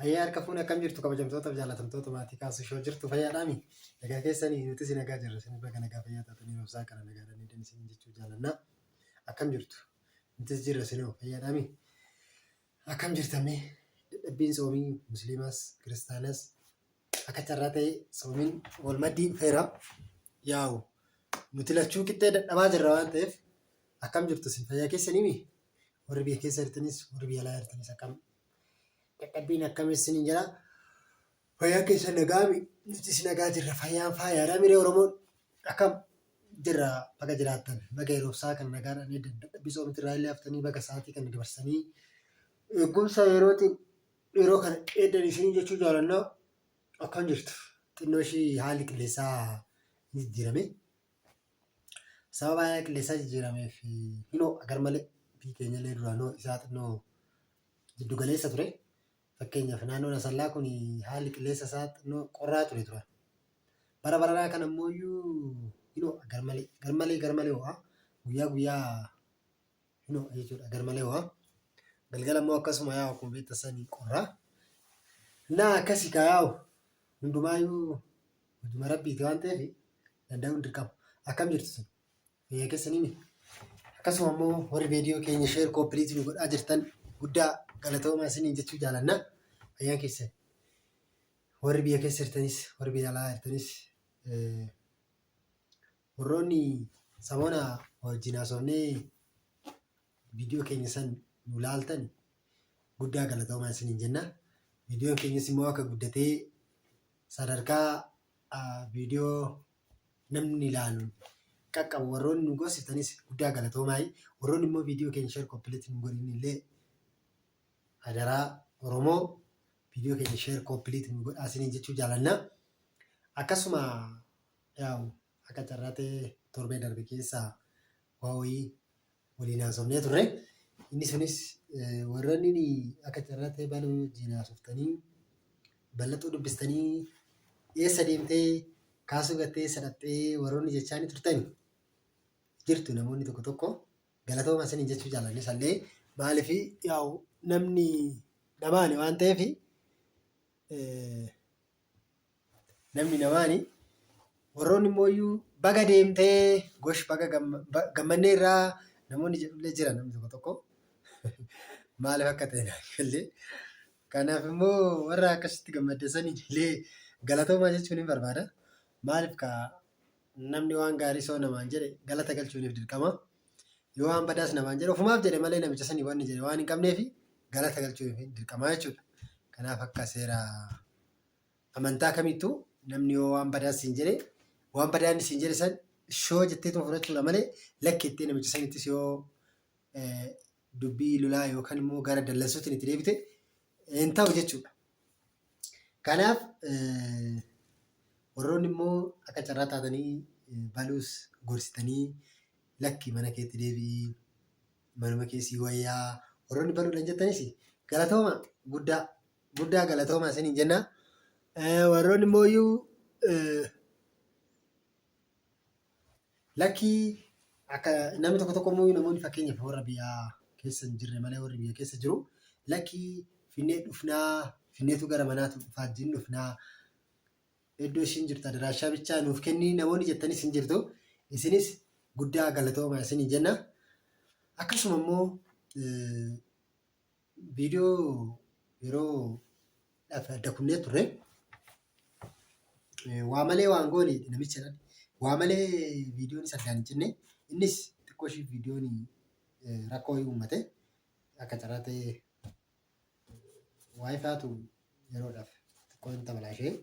Ayyaar kafuun akkam jirtu kabajamtootaaf jaalatamtoota maatii kaasuu shoo jirtu fayyaadhaami. Nagaa keessanii nuti si nagaa jirra. Isin baga nagaa fayyaa taatanii obsaa kana nagaadhaan edan isin jechuu jaalannaa. Akkam jirtu? Nutis jirra sinoo fayyaadhaami. Akkam jirtamee? Dadhabbiin soomii musliimaas kiristaanas akka carraa ta'e soomiin wal maddii dhufeera. Yaa'u nuti lachuu qixxee dadhabaa jirra waan ta'eef akkam jirtu isin fayyaa keessanii? Warri biyya keessa jirtanis warri biyya alaa jirtanis akkam? Dadhabbiin akkamiin jira fayyaa keessa nagaami nutis nagaa jirra fayyaan fayyaadhaa miree Oromoon akkam jirra baga jiraattan baga yeroofsaa kan nagaadhaan eedan dadhabbii soomiti irraa illee haftanii baga sa'aatii kan dabarsanii eegumsa yeroo kana eedan isinii jechuu jaalannaa akkam jirtu xinnoo ishii haalli qilleensaa jijjiirame sababa haala qilleensaa jijjiirameef hinoo agar malee biyyi keenya illee duraanoo isaa xinnoo jiddu galeessa ture. Fakkeenyaaf naannoon Asallaa kun haalli qilleensa isaa xinnoo qorraa ture. Bara baranaa kana ammoo hinoo garmalee ho'a. Guyyaa hinoo jechuudha garmalee ho'a. Galgala ammoo akkasuma yaa'u akkuma beektan sanii qorraa. Naa akkasii yaa'u hundumaayyuu hojii rabbiiti waan ta'eef danda'uun dirqama. Akkam jirtu sun fayyaa keessanii akkasuma ammoo warri viidiyoo keenya sheer kooppiliitii nu godhaa jirtan guddaa galatoomaa isiniin jechuu jaalannaa fayyaa keessan warri biyya keessa jirtanis warri biyya alaa jirtanis warroonni samoona wajjin haasofnee viidiyoo keenya san nu laaltan guddaa galatoomaa isiniin jenna. Viidiyoon keenyas immoo akka guddatee sadarkaa viidiyoo namni ilaalu qaqqabu warroonni nu gorsitanis guddaa galatoomaa. Warroonni immoo viidiyoo keenya sheer kooppiliitii nu godhin illee adaraa Oromoo viidiyoo keenya sheer kooppiliitii nu godhaa isiniin jechuu jaalannaa. Akkasuma yaa'u akka carraa ta'e torbee darbe keessaa waa'ee waliin haasofnee turre. Inni sunis warroonni akka carraa ta'e baluu wajjin haasoftanii bal'axuu dubbistanii eessa deemtee kaasuu gattee sadhattee warroonni jechaanii turtani jirtu namoonni tokko tokko galatooma isiniin jechuu jaalanne sallee maaliif yaa'u namni namaani waan ta'eef namni namaani warroonni immoo baga deemtee gosh baga gammannee irraa namoonni jedhullee jiran namni tokko tokko maaliif akka ta'e illee kanaaf immoo warra akkasitti gammaddasanii illee galatoomaa jechuun hin barbaada. Maaliif namni waan gaarii soo namaan jedhe galata galchuuniif dirqama. Yoo waan badaas namaan jedhe ofumaaf jedhe malee namicha sanii waan jedhe waan hin qabneef galata galchuuniif dirqama jechuudha. Kanaaf akka seera amantaa kamittuu namni yoo waan badaas siin jedhe waan badaan siin jedhe san shoo jetteetuma fudhachuudha malee lakkeettee namicha sanittis yoo dubbii lolaa yookaan immoo gara dallansuutiin itti deebite hin ta'u jechuudha. Kanaaf warroonni immoo akka carraa taatanii baluus gorsitanii lakki mana keetti deebi'ii manuma keessii wayyaa warroonni baluudhaan jettanis galatooma guddaa galatooma isiniin jenna. Warroonni immoo lakki akka namni tokko immoo namoonni fakkeenyaaf warra biyyaa keessa hin jirre malee warri biyya keessa jiru lakki finnee dhufnaa finneetu gara manaatu dhufaa jiin dhufnaa iddoo ishiin jirtu adaraashaa bichaa nuuf kennii namoonni jettanis hin jirtu isinis guddaa galatooma isiniin jenna. Akkasuma immoo viidiyoo yeroo adda kunnee turre waa malee waan goone namicha waa malee viidiyoon isa addaan hin cinne innis xiqqoo ishii viidiyoon rakkoo uummate akka carraa ta'e waayifaatu yeroodhaaf xiqqoo hin tabalaashee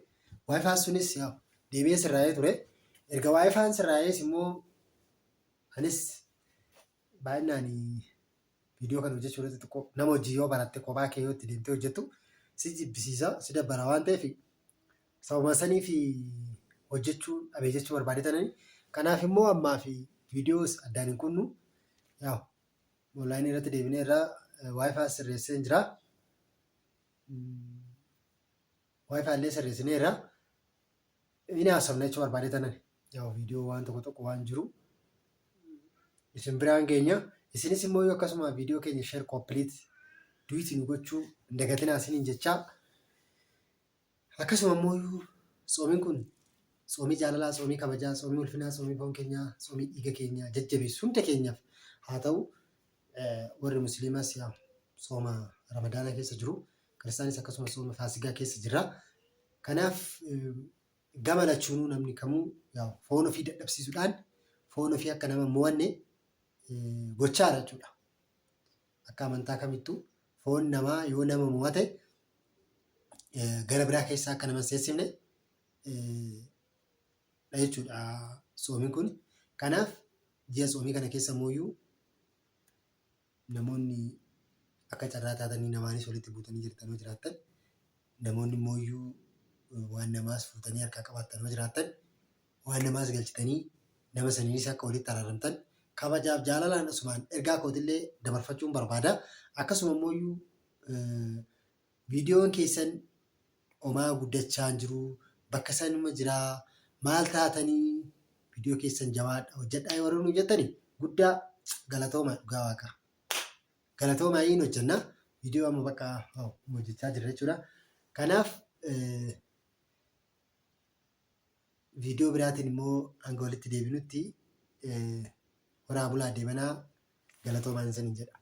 waayifaan sunis deebi'ee sirraa'ee ture. Erga waayifaan sirraa'ees immoo anis baay'inaan viidiyoo kana hojjechuu irratti xiqqoo nama hojii yoo baratte kophaa kee yoo itti deemtee hojjettu si jibbisiisa si dabbara waan ta'eef sababa saniif hojjechuu dhabee jechuu barbaadetanani. Kanaaf immoo ammaa fi viidiyoos addaan hin kunnu onlaayinii irratti deebinee irraa waayifaa sirreessee jira. Waayifaa illee sirreessinee irraa inni haasofna jechuu barbaadetanani. Viidiyoo waan tokko waan jiru isin biraan keenya isinis immoo akkasuma viidiyoo keenya sheer kooppiliit duwiitii nu gochuu hin dagatinaa isiniin jechaa Akkasuma immoo soomiin kun soomii jaalalaa, soomii kabajaa, soomii ulfinaa, soomii foon keenyaa, soomii dhiiga keenyaa jajjabeessu hunda keenyaaf haa ta'u. Warri musliimaas sooma ramadaana keessa jiru. Kiristaanis akkasumas sooma faasigaa keessa jira. Kanaaf gama lachuunuu namni kamuu foon ofii dadhabsiisuudhaan foon ofii akka nama mo'anne gochaadha jechuudha. Akka amantaa kamittuu foon namaa yoo nama mo'ate gara biraa keessaa akka nama seensifne jechuudha soomiin kun. Kanaaf ji'a soomii kana keessa mooyyuu namoonni akka carraa taatanii namaanis walitti buutanii jirtanoo jiraattan, namoonni mooyyuu waan namaas fuutanii harkaa qabaattanoo jiraattan, waan namaas galchitanii nama saniinis akka walitti araaramtan kabajaaf jaalalaan asumaan ergaa kootillee dabarfachuun barbaada. Akkasuma mooyyuu viidiyoon keessan homaa guddachaa hin jiru, bakka sanuma jiraa, maal taatanii viidiyoo keessan jabaadha hojjedhaa yoo warra nu jettani guddaa galatoomaa dhugaa waaqa. Galatoomaa hin hojjennaa viidiyoo amma bakka hojjechaa jirra jechuudha. Kanaaf viidiyoo biraatiin immoo hanga walitti deebinutti horaa bulaa deemanaa galatoomaa hin jedha.